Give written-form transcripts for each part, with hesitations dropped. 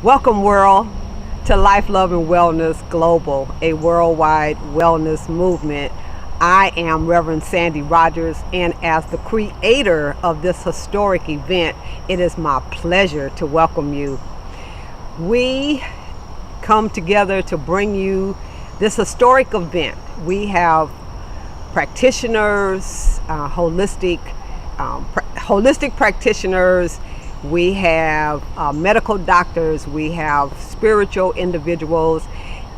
Welcome, world, to Life, Love, and Wellness Global, a worldwide wellness movement. I am Reverend Sandy Rogers, and as the creator of this historic event, it is my pleasure to welcome you. We come together to bring you this historic event. We have practitioners, holistic practitioners. We have medical doctors, we have spiritual individuals.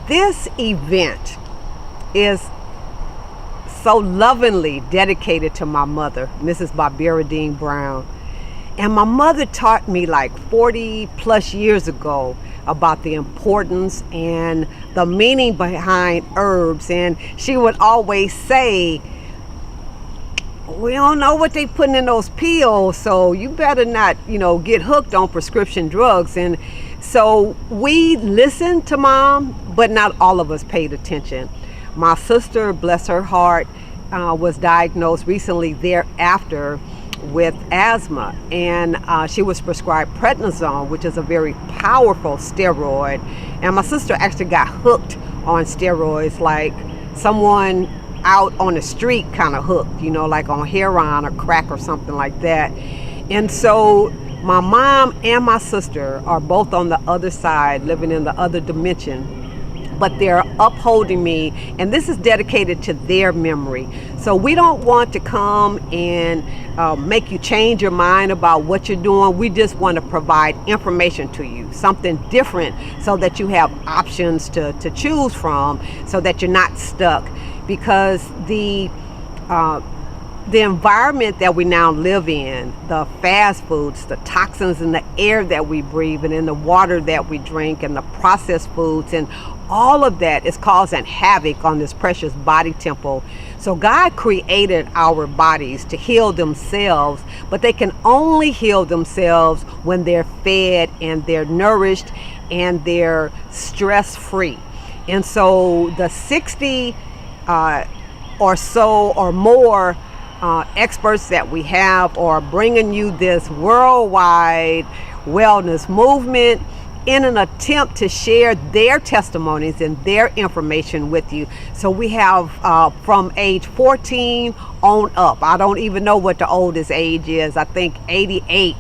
This event is so lovingly dedicated to my mother, Mrs. Barbara Dean Brown. And my mother taught me like 40 plus years ago about the importance and the meaning behind herbs. And she would always say, we don't know what they putting in those pills, so you better not, get hooked on prescription drugs. And so we listened to Mom, but not all of us paid attention. My sister, bless her heart, was diagnosed recently thereafter with asthma, and she was prescribed prednisone, which is a very powerful steroid. And my sister actually got hooked on steroids, like someone out on the street kind of hooked, like on heroin or crack or something like that. And so my mom and my sister are both on the other side, living in the other dimension, but they're upholding me, and this is dedicated to their memory. So we don't want to come and make you change your mind about what you're doing. We just want to provide information to you, something different, so that you have options to choose from, so that you're not stuck. Because the environment that we now live in, the fast foods, the toxins in the air that we breathe and in the water that we drink, and the processed foods, and all of that is causing havoc on this precious body temple. So God created our bodies to heal themselves, but they can only heal themselves when they're fed and they're nourished and they're stress-free. And so the 60 or so or more experts that we have are bringing you this worldwide wellness movement in an attempt to share their testimonies and their information with you. So we have from age 14 on up. I don't even know what the oldest age is. I think 88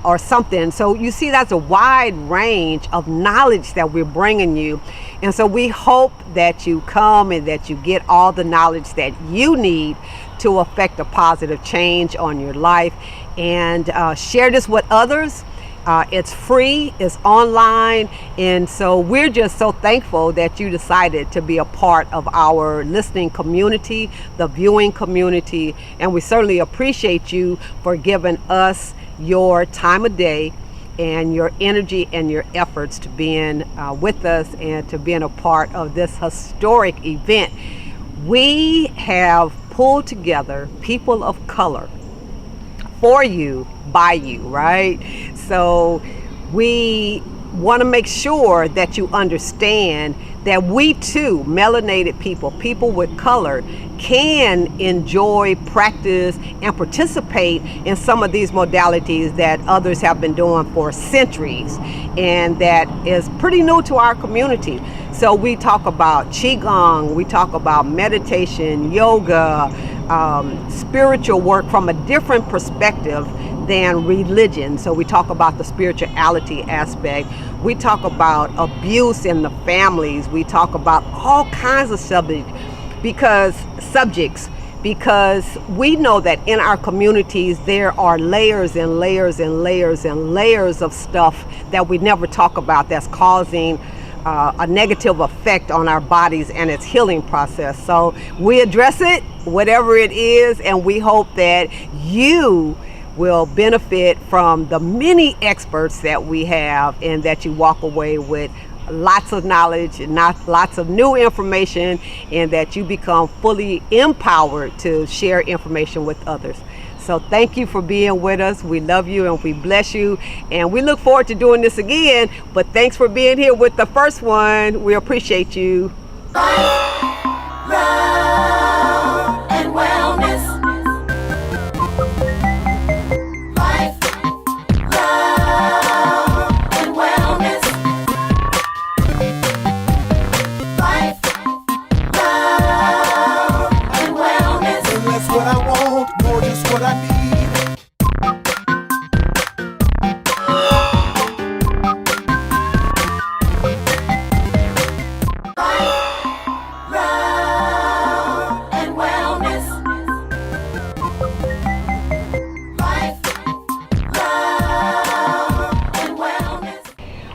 or something. So you see, that's a wide range of knowledge that we're bringing you. And so we hope that you come and that you get all the knowledge that you need to affect a positive change on your life, and share this with others. It's free, it's online, and so we're just so thankful that you decided to be a part of our listening community, the viewing community, and we certainly appreciate you for giving us your time of day and your energy and your efforts to being with us and to being a part of this historic event. We have pulled together people of color for you, by you, right? So we want to make sure that you understand that we too, melanated people with color, can enjoy, practice, and participate in some of these modalities that others have been doing for centuries, and that is pretty new to our community. So we talk about Qigong, we talk about meditation, yoga, spiritual work from a different perspective than religion. So we talk about the spirituality aspect. We talk about abuse in the families. We talk about all kinds of subjects because we know that in our communities there are layers and layers and layers and layers of stuff that we never talk about that's causing a negative effect on our bodies and its healing process. So we address it, whatever it is, and we hope that you will benefit from the many experts that we have, and that you walk away with lots of knowledge and lots of new information, and that you become fully empowered to share information with others. So thank you for being with us. We love you and we bless you, and we look forward to doing this again. But thanks for being here with the first one. We appreciate you. Life, love, and wellness. Life, love, and wellness.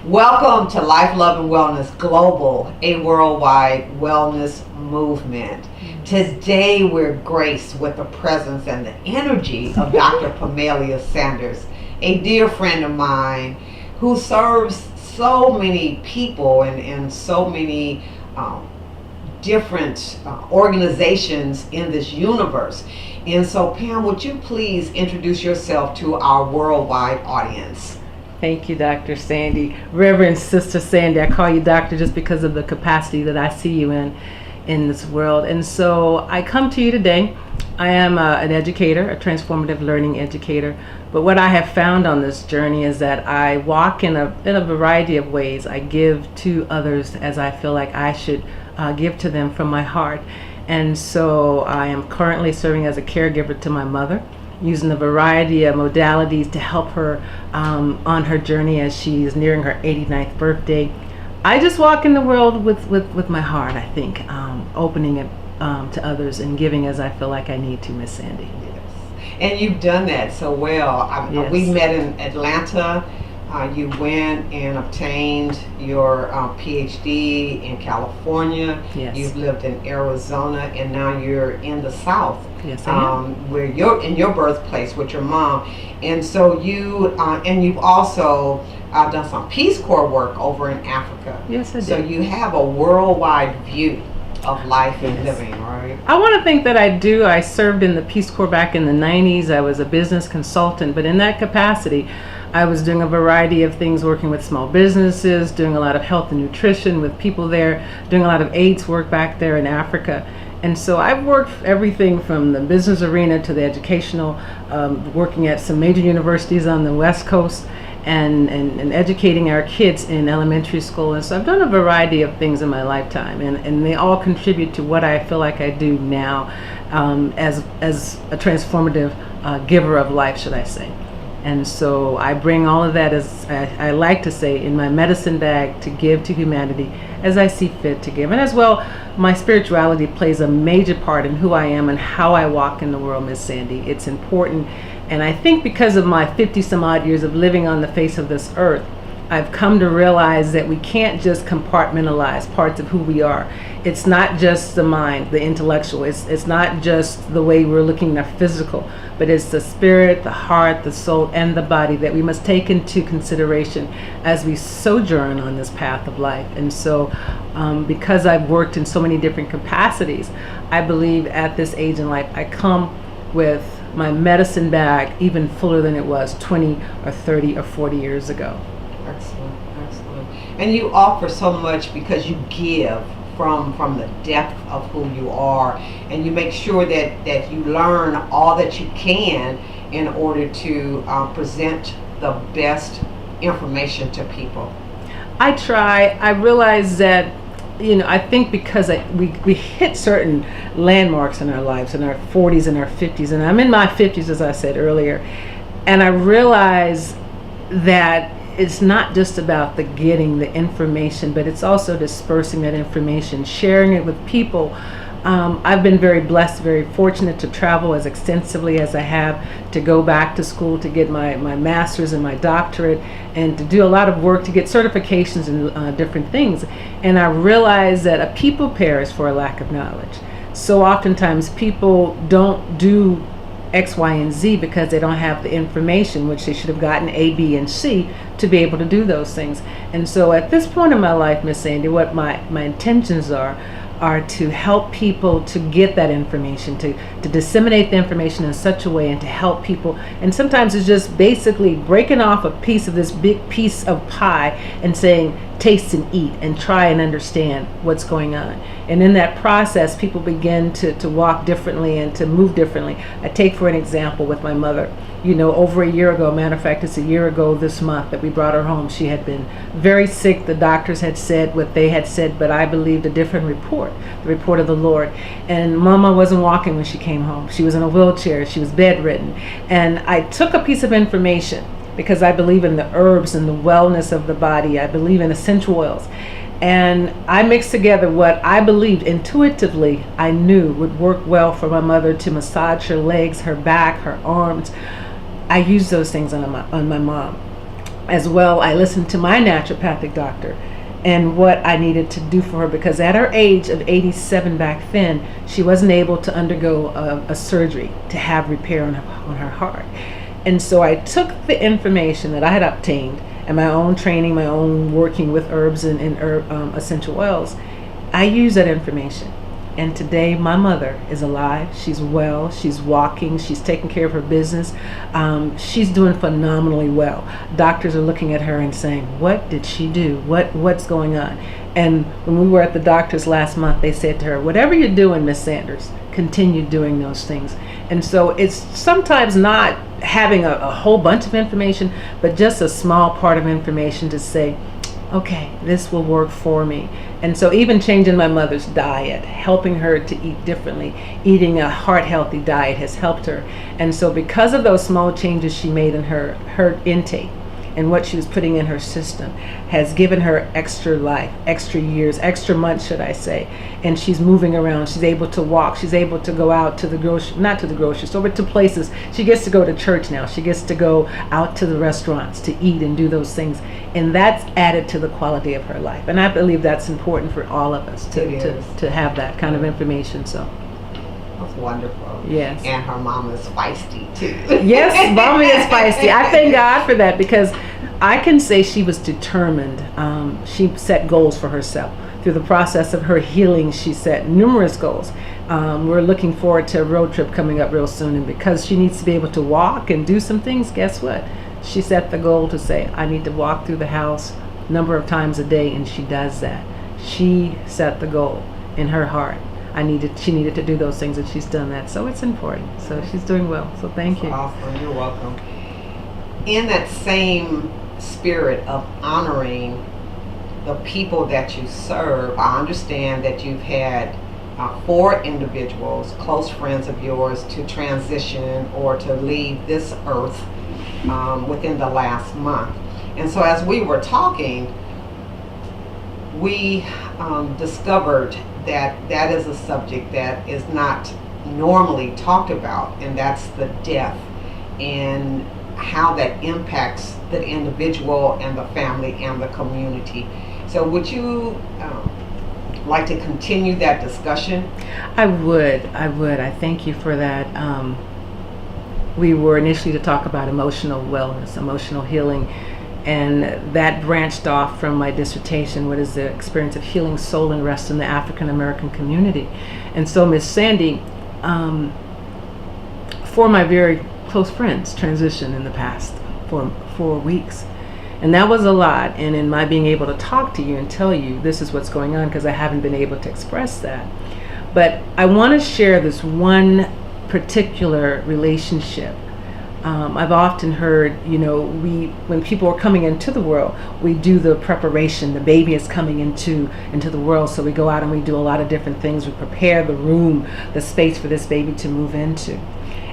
Welcome to Life, Love, and Wellness Global, a worldwide wellness movement. Today we're graced with the presence and the energy of Dr. Pamelaia Sanders, a dear friend of mine who serves so many people and so many different organizations in this universe. And so, Pam, would you please introduce yourself to our worldwide audience? Thank you, Dr. Sandy. Reverend Sister Sandy, I call you doctor just because of the capacity that I see you in this world. And so I come to you today. I am an educator, a transformative learning educator. But what I have found on this journey is that I walk in a variety of ways. I give to others as I feel like I should give to them from my heart. And so I am currently serving as a caregiver to my mother, using a variety of modalities to help her on her journey as she is nearing her 89th birthday. I just walk in the world with my heart, I think, opening it to others and giving as I feel like I need to, Miss Sandy. Yes. And you've done that so well. Yes. We met in Atlanta. You went and obtained your PhD in California. Yes. You've lived in Arizona, and now you're in the South. Yes, I am. Where you're in your birthplace with your mom, and so you've also done some Peace Corps work over in Africa. Yes, I did. So you have a worldwide view of life and living, right? I want to think that I do. I served in the Peace Corps back in the 90s. I was a business consultant, but in that capacity, I was doing a variety of things, working with small businesses, doing a lot of health and nutrition with people there, doing a lot of AIDS work back there in Africa. And so I've worked everything from the business arena to the educational, working at some major universities on the West Coast and educating our kids in elementary school. And so I've done a variety of things in my lifetime, and they all contribute to what I feel like I do now as a transformative giver of life, should I say. And so I bring all of that, as I like to say, in my medicine bag to give to humanity as I see fit to give. And as well, my spirituality plays a major part in who I am and how I walk in the world, Miss Sandy. It's important. And I think because of my 50 some odd years of living on the face of this earth, I've come to realize that we can't just compartmentalize parts of who we are. It's not just the mind, the intellectual. It's not just the way we're looking at physical, but it's the spirit, the heart, the soul, and the body that we must take into consideration as we sojourn on this path of life. And so because I've worked in so many different capacities, I believe at this age in life, I come with my medicine bag even fuller than it was 20 or 30 or 40 years ago. Excellent, excellent. And you offer so much because you give from the depth of who you are, and you make sure that you learn all that you can in order to present the best information to people. I try. I realize that, I think because we hit certain landmarks in our lives, in our 40s and our 50s, and I'm in my 50s, as I said earlier, and I realize that it's not just about the getting the information, but it's also dispersing that information, sharing it with people. I've been very blessed, very fortunate to travel as extensively as I have, to go back to school to get my master's and my doctorate, and to do a lot of work to get certifications in different things. And I realize that a people perish for a lack of knowledge. So oftentimes people don't do X, Y, and Z because they don't have the information, which they should have gotten A, B, and C to be able to do those things. And so at this point in my life, Miss Sandy, what my intentions are to help people to get that information, to disseminate the information in such a way, and to help people. And sometimes it's just basically breaking off a piece of this big piece of pie and saying, taste and eat and try and understand what's going on. And in that process, people begin to walk differently and to move differently. I take for an example with my mother. Over a year ago, matter of fact, it's a year ago this month that we brought her home. She had been very sick. The doctors had said what they had said, but I believed a different report, the report of the Lord. And Mama wasn't walking when she came home. She was in a wheelchair. She was bedridden. And I took a piece of information because I believe in the herbs and the wellness of the body. I believe in essential oils. And I mixed together what I believed intuitively I knew would work well for my mother to massage her legs, her back, her arms. I used those things on my mom. as well, I listened to my naturopathic doctor and what I needed to do for her, because at her age of 87 back then, she wasn't able to undergo a surgery to have repair on her heart. And so I took the information that I had obtained and my own training, my own working with herbs and essential oils. I used that information. And today my mother is alive, she's well, she's walking, she's taking care of her business. She's doing phenomenally well. Doctors are looking at her and saying, what did she do? What's going on? And when we were at the doctor's last month, they said to her, whatever you're doing, Miss Sanders, continue doing those things. And so it's sometimes not having a whole bunch of information, but just a small part of information to say, okay, this will work for me. And so even changing my mother's diet, helping her to eat differently, eating a heart healthy diet has helped her. And so because of those small changes she made in her intake and what she was putting in her system has given her extra life, extra years, extra months, should I say. And she's moving around, she's able to walk, she's able to go out to the not to the grocery store, but to places. She gets to go to church now, she gets to go out to the restaurants to eat and do those things. And that's added to the quality of her life. And I believe that's important for all of us to have that kind of information. So that's wonderful. Yes. And her mom is feisty too. Yes, mommy is feisty. I thank God for that, because I can say she was determined. She set goals for herself. Through the process of her healing, she set numerous goals. We're looking forward to a road trip coming up real soon, and because she needs to be able to walk and do some things, guess what? She set the goal to say, I need to walk through the house a number of times a day, and she does that. She set the goal in her heart. She needed to do those things, and she's done that. So it's important. So she's doing well. So thank you. Awesome. You're welcome. In that same spirit of honoring the people that you serve, I understand that you've had 4 individuals, close friends of yours, to transition or to leave this earth within the last month. And so as we were talking, we discovered that is a subject that is not normally talked about, and that's the death and how that impacts the individual and the family and the community. So would you like to continue that discussion? I would. I thank you for that. We were initially to talk about emotional wellness, emotional healing, and that branched off from my dissertation, what is the experience of healing soul and rest in the African American community. And so Miss Sandy, 4 of my very close friends transitioned in the past 4 weeks. And that was a lot. And in my being able to talk to you and tell you this is what's going on, because I haven't been able to express that. But I want to share this one particular relationship. I've often heard, when people are coming into the world, we do the preparation. The baby is coming into the world, so we go out and we do a lot of different things. We prepare the room, the space for this baby to move into.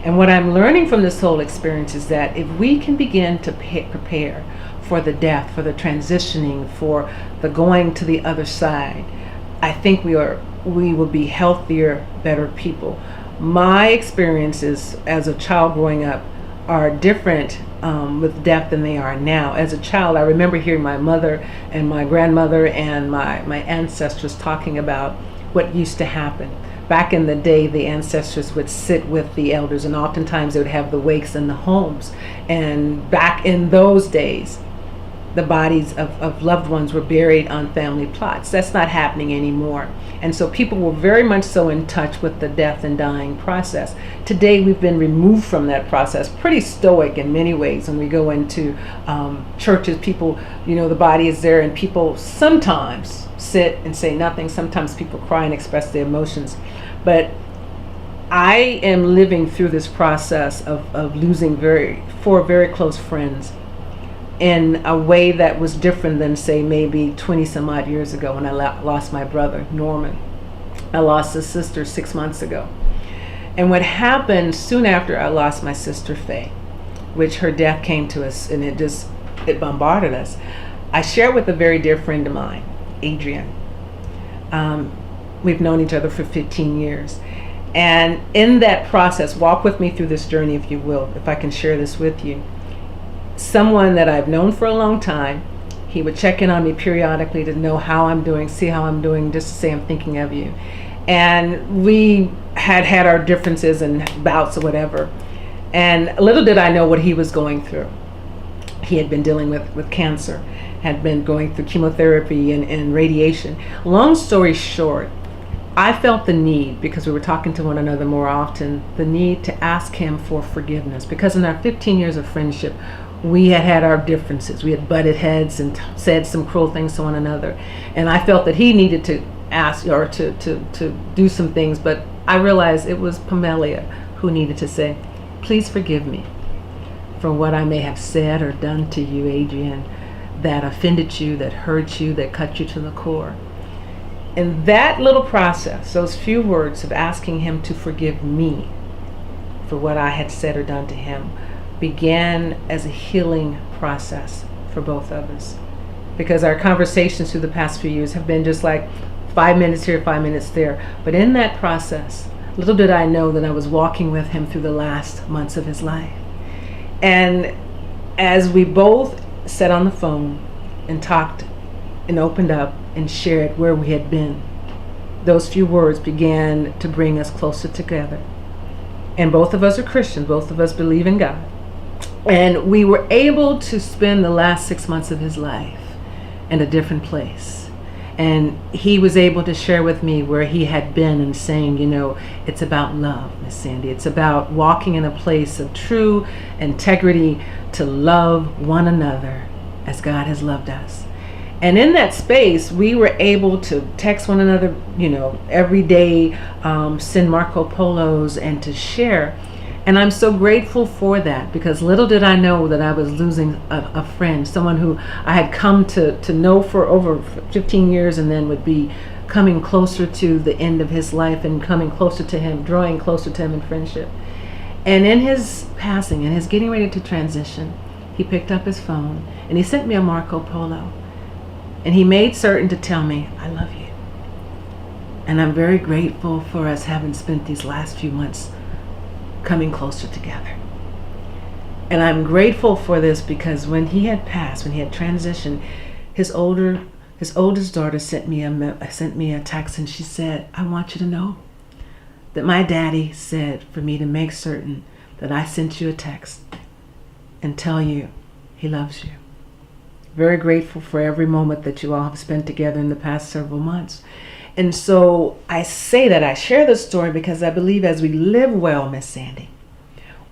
And what I'm learning from this whole experience is that if we can begin to prepare for the death, for the transitioning, for the going to the other side, I think we will be healthier, better people. My experiences as a child growing up are different with death than they are now. As a child, I remember hearing my mother and my grandmother and my ancestors talking about what used to happen. Back in the day, the ancestors would sit with the elders, and oftentimes they would have the wakes in the homes. And back in those days, the bodies of loved ones were buried on family plots. That's not happening anymore. And so people were very much so in touch with the death and dying process. Today we've been removed from that process, pretty stoic in many ways. When we go into churches, people, the body is there, and people sometimes sit and say nothing. Sometimes people cry and express their emotions. But I am living through this process of losing 4 very close friends in a way that was different than, say, maybe 20 some odd years ago when I lost my brother, Norman. I lost his sister 6 months ago. And what happened soon after I lost my sister, Faye, which her death came to us, and it bombarded us. I shared with a very dear friend of mine, Adrian. We've known each other for 15 years. And in that process, walk with me through this journey, if you will, if I can share this with you. someone that I've known for a long time. He would check in on me periodically to know how I'm doing, see how I'm doing, just to say I'm thinking of you. And we had our differences and bouts or whatever. And little did I know what he was going through. He had been dealing with cancer, had been going through chemotherapy and radiation. Long story short, I felt the need, because we were talking to one another more often, the need to ask him for forgiveness. Because in our 15 years of friendship, we had our differences. We had butted heads and said some cruel things to one another. And I felt that he needed to ask or to do some things. But I realized it was Pamelaia who needed to say, please forgive me for what I may have said or done to you, Adrienne, that offended you, that hurt you, that cut you to the core. And that little process, those few words of asking him to forgive me for what I had said or done to him, began as a healing process for both of us. Because our conversations through the past few years have been just like 5 minutes here, 5 minutes there. But in that process, little did I know that I was walking with him through the last months of his life. And as we both sat on the phone and talked and opened up and shared where we had been, those few words began to bring us closer together. And both of us are Christians, both of us believe in God. And we were able to spend the last 6 months of his life in a different place. And he was able to share with me where he had been and saying, it's about love, Miss Sandy. It's about walking in a place of true integrity to love one another as God has loved us. And in that space, we were able to text one another, every day, send Marco Polos and to share. And I'm so grateful for that, because little did I know that I was losing a friend, someone who I had come to know for over 15 years and then would be coming closer to the end of his life and coming closer to him, drawing closer to him in friendship. And in his passing and his getting ready to transition, he picked up his phone and he sent me a Marco Polo. And he made certain to tell me, I love you. And I'm very grateful for us having spent these last few months coming closer together. And I'm grateful for this because when he had passed, when he had transitioned, his oldest daughter sent me a text, and she said, I want you to know that my daddy said for me to make certain that I sent you a text and tell you he loves you. Very grateful for every moment that you all have spent together in the past several months. And so I share this story because I believe as we live well, Miss Sandy,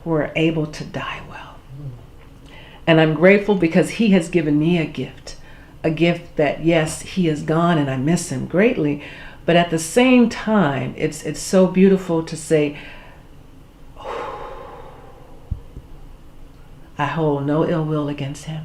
we're able to die well. And I'm grateful because he has given me a gift that, yes, he is gone and I miss him greatly, but at the same time, it's so beautiful to say, I hold no ill will against him.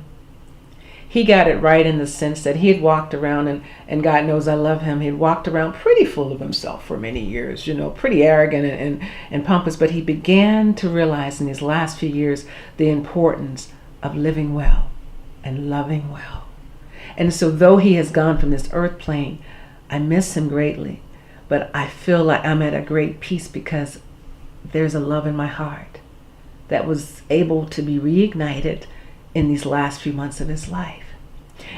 He got it right in the sense that he had walked around, and God knows I love him, he had walked around pretty full of himself for many years, pretty arrogant and pompous, but he began to realize in these last few years the importance of living well and loving well. And so though he has gone from this earth plane, I miss him greatly, but I feel like I'm at a great peace because there's a love in my heart that was able to be reignited in these last few months of his life.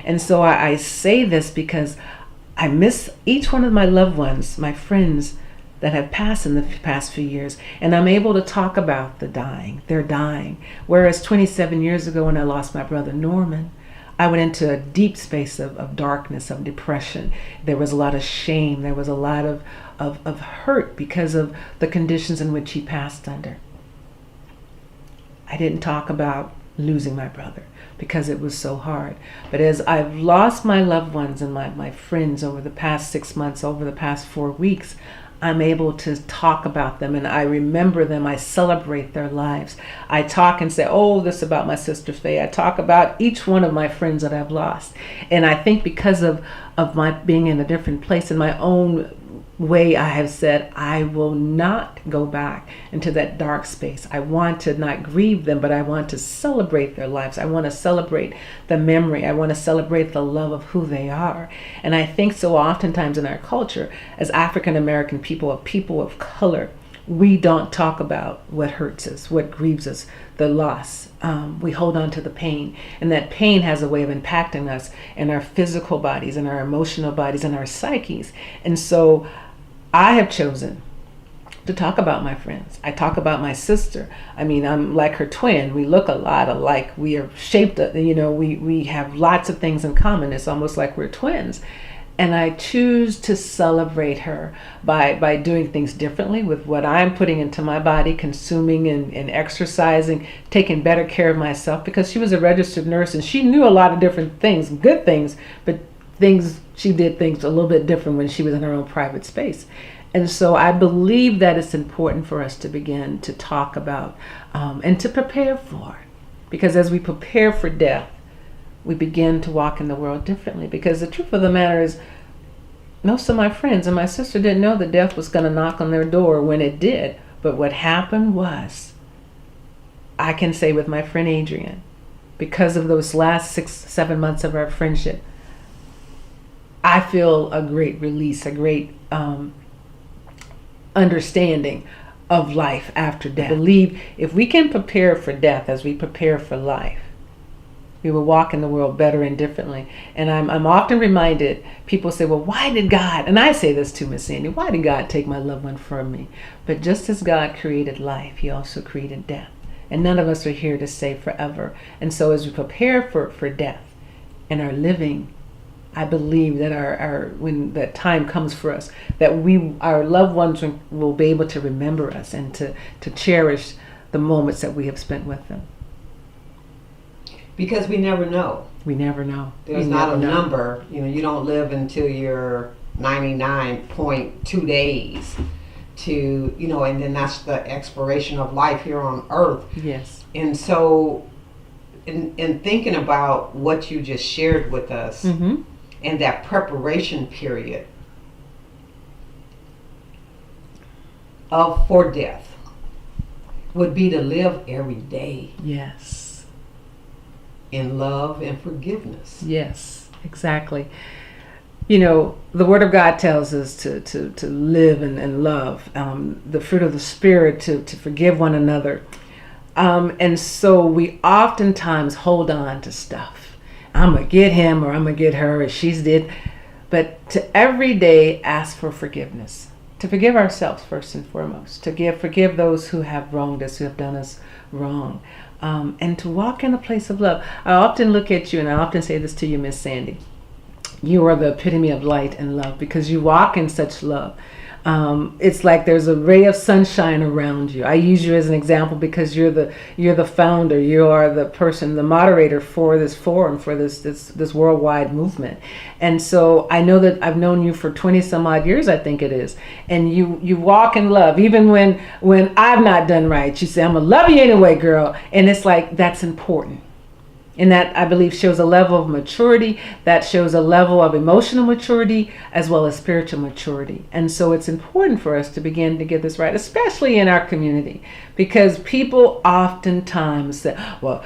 And so I say this because I miss each one of my loved ones, my friends that have passed in the past few years, and I'm able to talk about they're dying. Whereas 27 years ago when I lost my brother Norman, I went into a deep space of darkness, of depression. There was a lot of shame. There was a lot of hurt because of the conditions in which he passed under. I didn't talk about losing my brother because it was so hard. But as I've lost my loved ones and my friends over the past 6 months, over the past 4 weeks, I'm able to talk about them and I remember them. I celebrate their lives. I talk and say, oh, this is about my sister Faye. I talk about each one of my friends that I've lost. And I think because of my being in a different place in my own way, I have said I will not go back into that dark space. I want to not grieve them, but I want to celebrate their lives. I want to celebrate the memory. I want to celebrate the love of who they are. And I think so oftentimes in our culture, as African American people of color, we don't talk about what hurts us, what grieves us, the loss. We hold on to the pain, and that pain has a way of impacting us in our physical bodies, and our emotional bodies, and our psyches. And so I have chosen to talk about my friends. I talk about my sister. I mean, I'm like her twin. We look a lot alike. We are shaped, we have lots of things in common. It's almost like we're twins. And I choose to celebrate her by doing things differently with what I'm putting into my body, consuming and exercising, taking better care of myself, because she was a registered nurse and she knew a lot of different things, good things, but she did things a little bit different when she was in her own private space. And so I believe that it's important for us to begin to talk about and to prepare for. Because as we prepare for death, we begin to walk in the world differently. Because the truth of the matter is, most of my friends and my sister didn't know that death was going to knock on their door when it did. But what happened was, I can say with my friend Adrian, because of those last 6-7 months of our friendship, I feel a great release, a great understanding of life after death. I believe if we can prepare for death as we prepare for life, we will walk in the world better and differently. And I'm often reminded, people say, well, why did God, and I say this to Miss Sandy, why did God take my loved one from me? But just as God created life, he also created death. And none of us are here to stay forever. And so as we prepare for death and our living, I believe that our when that time comes for us, that our loved ones will be able to remember us and to cherish the moments that we have spent with them. Because we never know. We never know. There's not a number. You don't live until you're 99.2 days to, and then that's the expiration of life here on earth. Yes. And so in thinking about what you just shared with us, mm-hmm. and that preparation period for death would be to live every day. Yes. In love and forgiveness. Yes, exactly. The Word of God tells us to live and love, the fruit of the Spirit, to forgive one another. And so we oftentimes hold on to stuff. I'm going to get him, or I'm going to get her, or she's did. But to every day ask for forgiveness. To forgive ourselves first and foremost. To forgive those who have wronged us, who have done us wrong. And to walk in a place of love. I often look at you, and I often say this to you, Miss Sandy. You are the epitome of light and love, because you walk in such love. It's like there's a ray of sunshine around you. I use you as an example because you're the founder. You are the person, the moderator for this forum, for this worldwide movement. And so I know that I've known you for 20 some odd years, I think it is. And you walk in love, even when I've not done right. You say, I'm gonna love you anyway, girl. And it's like, that's important. And that, I believe, shows a level of maturity, that shows a level of emotional maturity, as well as spiritual maturity. And so it's important for us to begin to get this right, especially in our community, because people oftentimes say, well,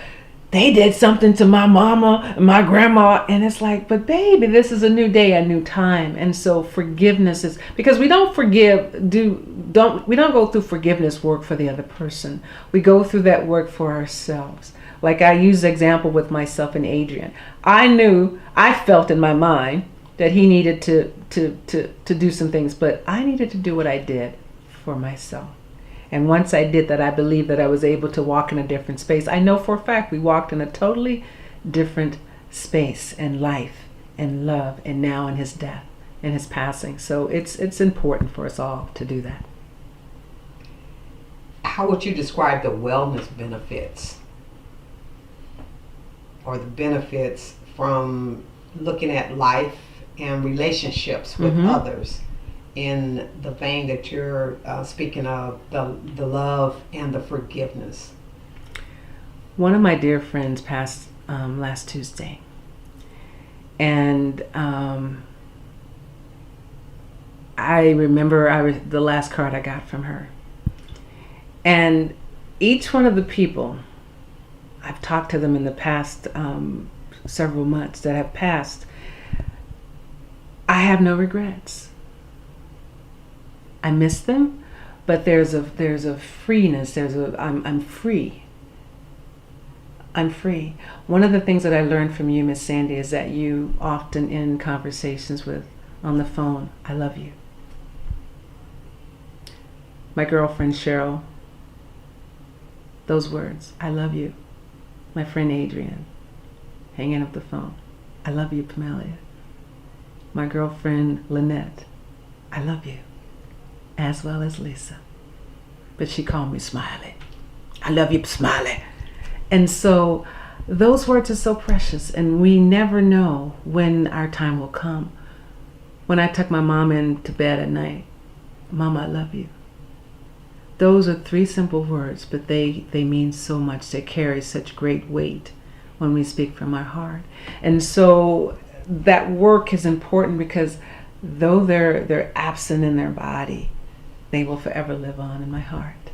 they did something to my mama and my grandma. And it's like, but baby, this is a new day, a new time. And so forgiveness is, because we don't we don't go through forgiveness work for the other person. We go through that work for ourselves. Like I use the example with myself and Adrian. I felt in my mind that he needed to do some things, but I needed to do what I did for myself. And once I did that, I believe that I was able to walk in a different space. I know for a fact we walked in a totally different space and life and love, and now in his death and his passing. So it's important for us all to do that. How would you describe the wellness benefits, or the benefits from looking at life and relationships with mm-hmm. others in the vein that you're speaking of, the love and the forgiveness? One of my dear friends passed last Tuesday. And I remember the last card I got from her. And each one of the people, I've talked to them in the past several months that have passed, I have no regrets. I miss them, but there's a freeness. I'm free. I'm free. One of the things that I learned from you, Miss Sandy, is that you often end conversations with, on the phone, I love you. My girlfriend Cheryl, those words, I love you. My friend Adrian, hanging up the phone, I love you, Pamelaia. My girlfriend Lynette, I love you, as well as Lisa. But she called me Smiley. I love you, Smiley. And so those words are so precious, and we never know when our time will come. When I tuck my mom into bed at night, Mama, I love you. Those are 3 simple words, but they mean so much. They carry such great weight when we speak from our heart. And so that work is important, because though they're absent in their body, they will forever live on in my heart.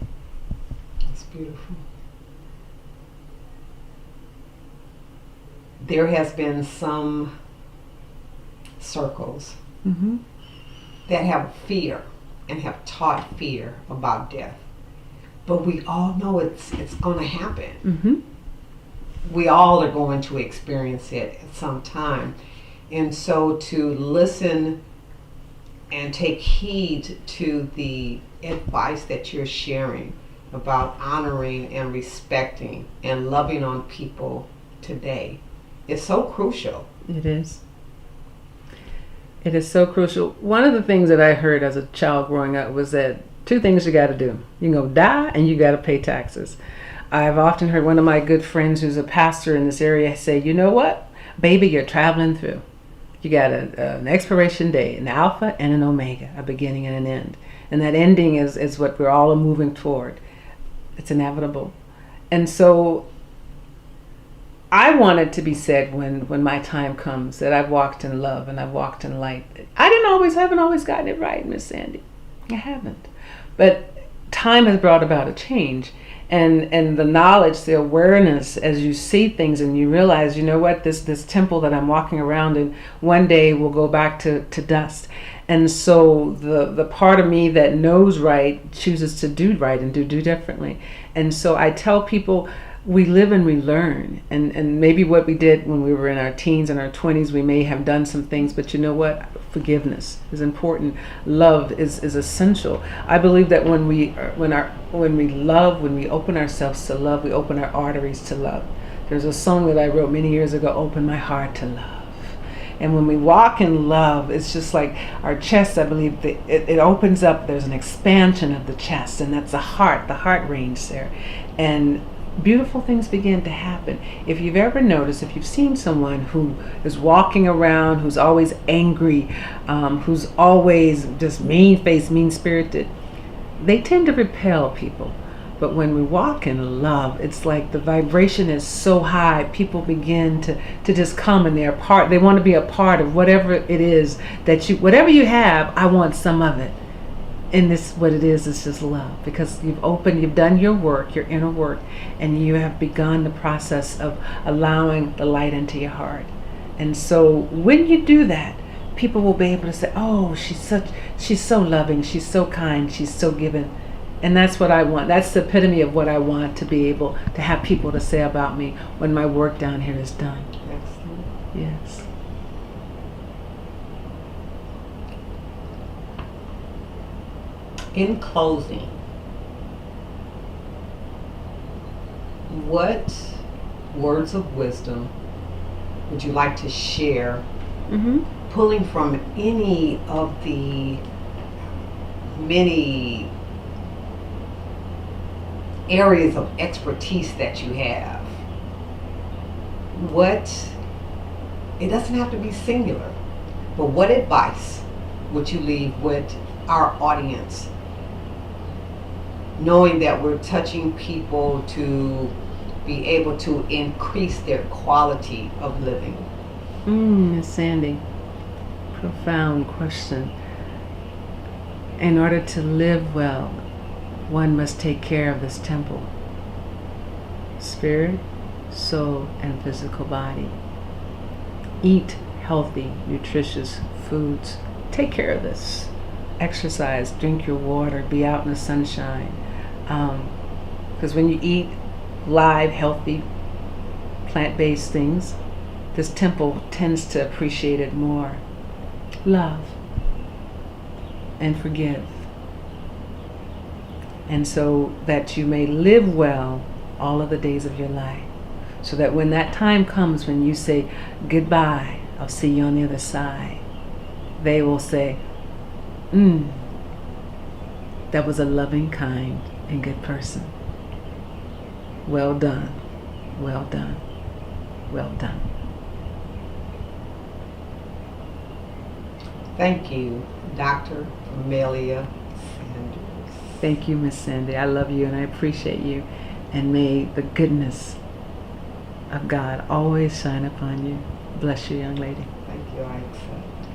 That's beautiful. There has been some circles that have fear and have taught fear about death. But we all know it's going to happen. We all are going to experience it at some time. And so to listen and take heed to the advice that you're sharing about honoring and respecting and loving on people today is so crucial. It is. It is so crucial. One of the things that I heard as a child growing up was that 2 things you got to do. You can go die and you got to pay taxes. I've often heard one of my good friends who's a pastor in this area say, you know what, baby, you're traveling through. You got an expiration date, an alpha and an omega, a beginning and an end. And that ending is what we're all moving toward. It's inevitable. And so I want it to be said when my time comes that I've walked in love and I've walked in light. I haven't always gotten it right, Miss Sandy. I haven't. But time has brought about a change. And the knowledge, the awareness, as you see things and you realize, you know what, this temple that I'm walking around in one day will go back to dust. And so the part of me that knows right chooses to do right and do differently. And so I tell people, we live and we learn, and maybe what we did when we were in our teens and our 20s, we may have done some things, but you know what? Forgiveness is important. Love is essential. I believe that when we love, when we open ourselves to love, we open our arteries to love. There's a song that I wrote many years ago, Open My Heart to Love. And when we walk in love, it's just like our chest, I believe, it opens up. There's an expansion of the chest, and that's the heart range there. And beautiful things begin to happen. If you've ever noticed, if you've seen someone who is walking around, who's always angry, who's always just mean-faced, mean-spirited, they tend to repel people. But when we walk in love, it's like the vibration is so high, people begin to just come, and they want to be a part of whatever it is that whatever you have, I want some of it. And this, what it is just love, because you've done your work, your inner work, and you have begun the process of allowing the light into your heart. And so when you do that, people will be able to say, oh, she's so loving, she's so kind, she's so giving. And that's what I want. That's the epitome of what I want to be able to have people to say about me when my work down here is done. Excellent. Yes. In closing, what words of wisdom would you like to share, pulling from any of the many areas of expertise that you have? It doesn't have to be singular, but what advice would you leave with our audience, knowing that we're touching people to be able to increase their quality of living? Miss Sandy, profound question. In order to live well, one must take care of this temple, spirit, soul, and physical body. Eat healthy, nutritious foods. Take care of this. exercise, drink your water, be out in the sunshine. Because when you eat live, healthy, plant-based things, this temple tends to appreciate it more. Love and forgive. And so that you may live well all of the days of your life. So that when that time comes when you say, goodbye, I'll see you on the other side, they will say, that was a loving, kind, and good person. Well done, well done, well done. Thank you, Dr. Pamelaia Sanders. Thank you, Miss Sandy. I love you and I appreciate you. And may the goodness of God always shine upon you. Bless you, young lady. Thank you, I accept.